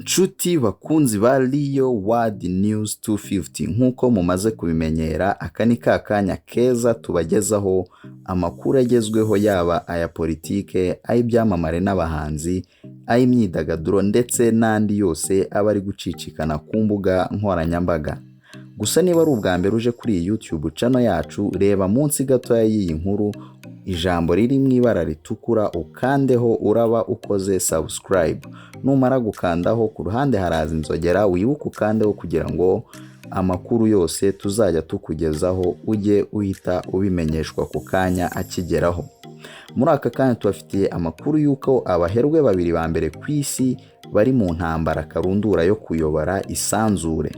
Nshuti bakunzi ba Rio World News 250 nk'uko mumaze kubimenyera, aka ni ka kanya keza tubagezaho amakuru agezweho, yaba aya politike, ay'ibyamamare n'abahanzi, ay'imyidagaduro ndetse n'andi yose aba ari gucicikana ku mbuga nkoranyambaga. Gusa niba ari ubwa mbere uje kuri iyi YouTube channel yacu, reba munsi gatoya y'iyi nkuru ijambo riri mu ibara ritukura ukandeho, uraba ukoze subscribe. Numara gukandaho ku ruhande haraza inzogera, wibuke ukandeho kugira ngo amakuru yose tuzajya tukugezaho ujye uhita ubimenyeshwa ku kanya akigeraho. Muri aka kanya tubafitiye amakuru y'uko abaherwe babiri ba mbere ku isi bari mu ntambara karundura yo kuyobora isanzure.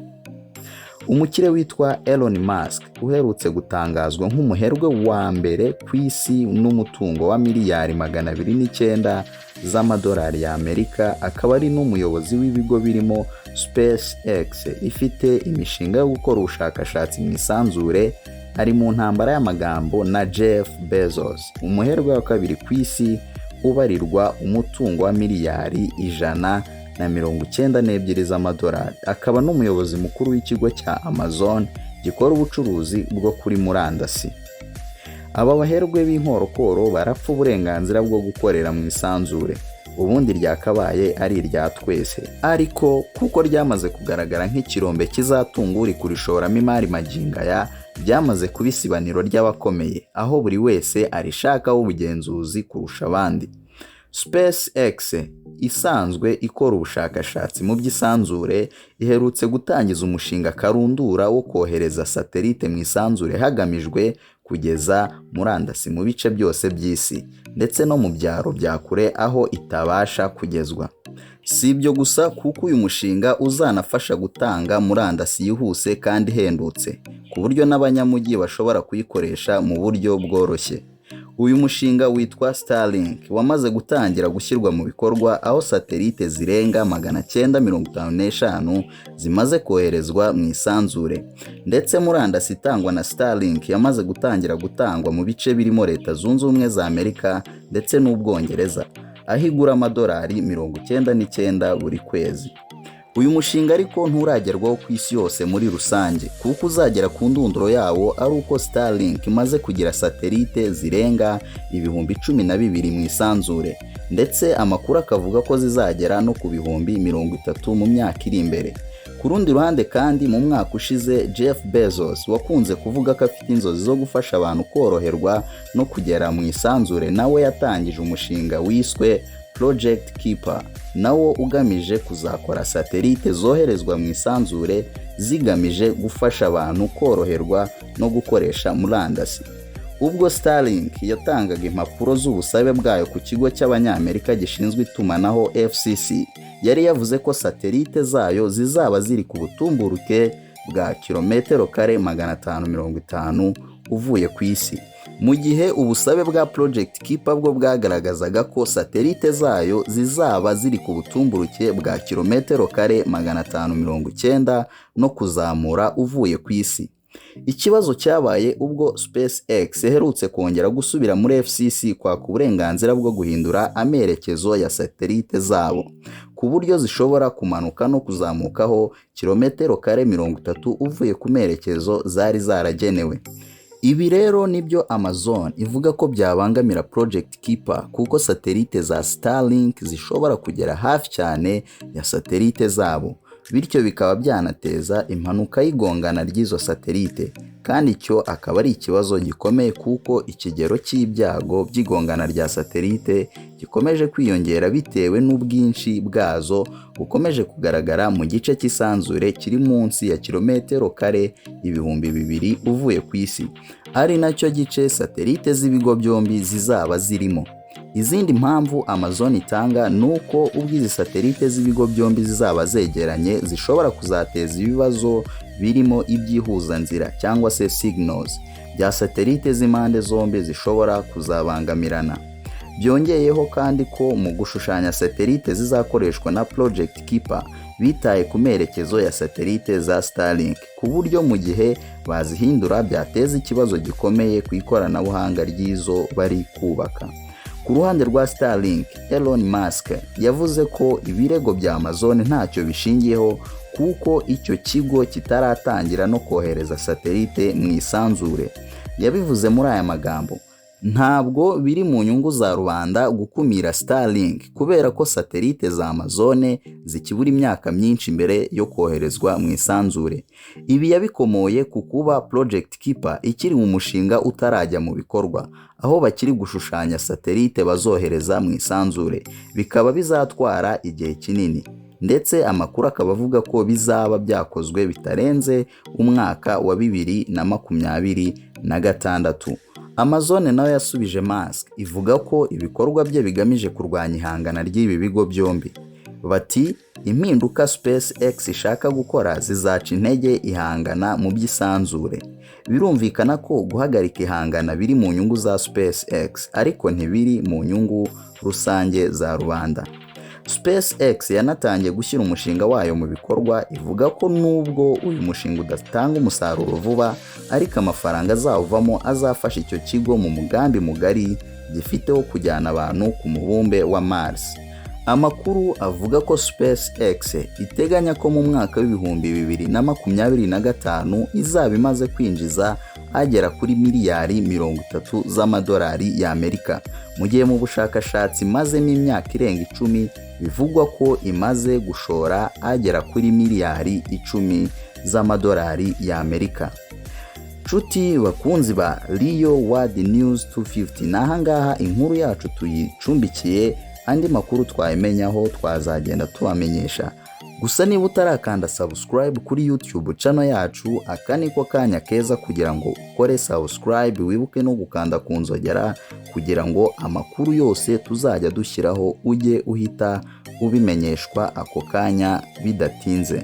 Umukire witwa ELON MUSK uherutse gutangazwa nk'umuherwe wa mbere ku isi n'umutungo wa miliyari 209 z'amadolari y'Amerika, akaba ari n'umuyobozi w'ibigo birimo SpaceX ifite imishinga yo gukora ubushakashatsi mu isanzure. Ari mu ntambara y'amagambo na JEFF BEZOS, umuherwe wa kabiri ku isi ubarirwa umutungo wa miliyari 192 z'amadolari. Akaba n'umuyobozi mukuru w'ikigo cya Amazon gikora ubucuruzi bwo kuri murandasi. Aba baherwe b'inkorokoro barapfa uburenganzira bwo gukorera mu isanzure, ubundi ryakabaye ari irya twese, ariko kuko ryamaze kugaragara nk'ikirombe kizatungura kurishoramo imari magingaya, byamaze kuba isibaniro ry'abakomeye, aho buri wese arishakaho ubugenzuzi kurusha abandi. SpaceX isanzwe ikora ubushakashatsi mu by'isanzure iherutse gutangiza umushinga karundura wo kohereza satelite mu isanzure hagamijwe kugeza murandasi mu bice byose by'isi ndetse no mu byaro bya kure aho itabasha kugezwa. Si ibyo gusa, kuko uyu mushinga uzanafasha gutanga murandasi yihuse kandi ihendutse ku buryo n'abanyamujyi bashobora kuyikoresha mu buryo bworoshye. Uyu mushinga witwa Starlink wamaze gutangira gushyirwa mu bikorwa, aho satelite zirenga 955 zimaze koherezwa mu isanzure, ndetse murandasi itangwa na Starlink yamaze gutangira gutangwa mu bice birimo Leta Zunze Ubumwe za Amerika ndetse n'Ubwongereza, aho igura amadolari 99 buri kwezi. Uyu mushinga ariko nturagerwaho ku isi yose muri rusange, kuko uzagera ku ndunduro yawo ari uko Starlink imaze kugira satelite zirenga 12,000 mu isanzure, ndetse amakuru akavuga ko zizagera no ku 30,000 mu myaka iri imbere. Ku rundi ruhande kandi, mu mwaka ushize Jeff Bezos wakunze kuvuga ko afite inzozi zo gufasha abantu koroherwa no kugera mu isanzure, nawe yatangije umushinga wiswe Project Keeper, nawo ugamije kuzakora satelite zoherezwa mu isanzure zigamije gufasha abantu koroherwa no gukoresha murandasi. Ubwo Starlink yatangaga impapuro z'ubusabe bwayo ku kigo cy'Abanyamerika gishinzwe itumanaho FCC, yari yavuze ko satelite zayo zizaba ziri ku butumburuke bwa kilometero kare 550 uvuye ku isi, mu gihe ubusabe bwa Project Keeper bwo bwagaragazaga ko satelite zayo zizaba ziri ku butumburuke bwa kilometero kare 590 no kuzamura uvuye ku isi. Ikibazo cyabaye ubwo SpaceX iherutse kongera gusubira muri FCC kwaka uburenganzira bwo guhindura amerekezo ya satelite zabo, ku buryo zishobora kumanuka no kuzamukaho kilometero kare 30 uvuye ku merekezo zari zaragenewe. Ibi rero nibyo Amazon ivuga ko byabangamira Project Keeper, kuko satelite za Starlink zishobora kugera hafi cyane ya satelite zabo, bityo bikaba byanateza impanuka y'igongana ry'izo satelite, kandi icyo akaba ari ikibazo gikomeye, kuko ikigero cy'ibyago by'igongana rya satelite gikomeje kwiyongera bitewe n'ubwinshi bwazo bukomeje kugaragara mu gice cy'isanzure kiri munsi ya kilometero kare 2,000 uvuye ku isi, ari nacyo gice satelite z'ibigo byombi zizaba zirimo. Izindi mpamvu Amazon itanga nuko ubwo izi satelite z'ibigo byombi zizaba zegeranye zishobora kuzateza ibibazo birimo ibyihuzanzira cyangwa se signals bya satelite z'impande zombi zishobora kuzabangamirana. Byongeyeho kandi ko mu gushushanya satelite zizakoreshwa na Project Keeper bitaye ku merekezo ya satelite za Starlink, ku buryo mu gihe bazihindura byateza ikibazo gikomeye ku ikoranabuhanga ry'izo bari kubaka. Ku ruhande rwa Starlink, Elon Musk yavuze ko ibirego bya Amazon ntacyo bishingiyeho kuko icyo kigo kitaratangira no kohereza satelite mu isanzure. Yabivuze muri aya magambo: ntabwo biri mu nyungu za rubanda gukumira Starlink kubera ko satelite za Amazon zikibura imyaka myinshi mbere yo koherezwa mu isanzure. Ibi yabikomoye ku kuba Project Keeper ikiri mu mushinga utarajya mu bikorwa, aho bakiri gushushanya satelite bazohereza mu isanzure, bikaba bizatwara igihe kinini, ndetse amakuru akaba avuga ko bizaba byakozwe bitarenze umwaka wa 2026. Amazon nayo yasubije Musk ivuga ko ibikorwa bye bigamije kurwanya ihangana ry'ibi bigo byombi. Bati impinduka SpaceX ishaka gukora zizaca intege ihangana mu by'isanzure. Birumvikana ko guhagarika ihangana biri mu nyungu za SpaceX ariko ntibiri mu nyungu rusange za rubanda. SpaceX yanatangiye gushyira umushinga wayo mu bikorwa, ivuga ko nubwo uyu mushinga udatanga umusaruro vuba ariko amafaranga azawuvamo azafasha icyo kigo mu mugambi mugari gifite wo kujyana abantu ku mubumbe wa Mars. Amakuru avuga ko SpaceX iteganya ko mu mwaka w'2025 izaba imaze kwinjiza agera kuri miliyari 30 z'amadolari y'Amerika, mu gihe mu bushakashatsi mazemo imyaka irenga 10 bivugwa ko imaze gushora agera kuri miliyari 10 z'amadolari y'Amerika. Nshuti bakunzi ba Rio World News 250, nahangaha inkuru yacu tuyicumbikiye, andi makuru twayimenyaho twazagenda tubamenyesha. Gusa niba utarakanda subscribe kuri YouTube channel yacu, aka niko kanya keza kugira ngo ukore subscribe, wibuke no gukanda ku nzogera kugira ngo amakuru yose tuzajya dushyiraho ujye uhita ubimenyeshwa ako kanya bidatinze.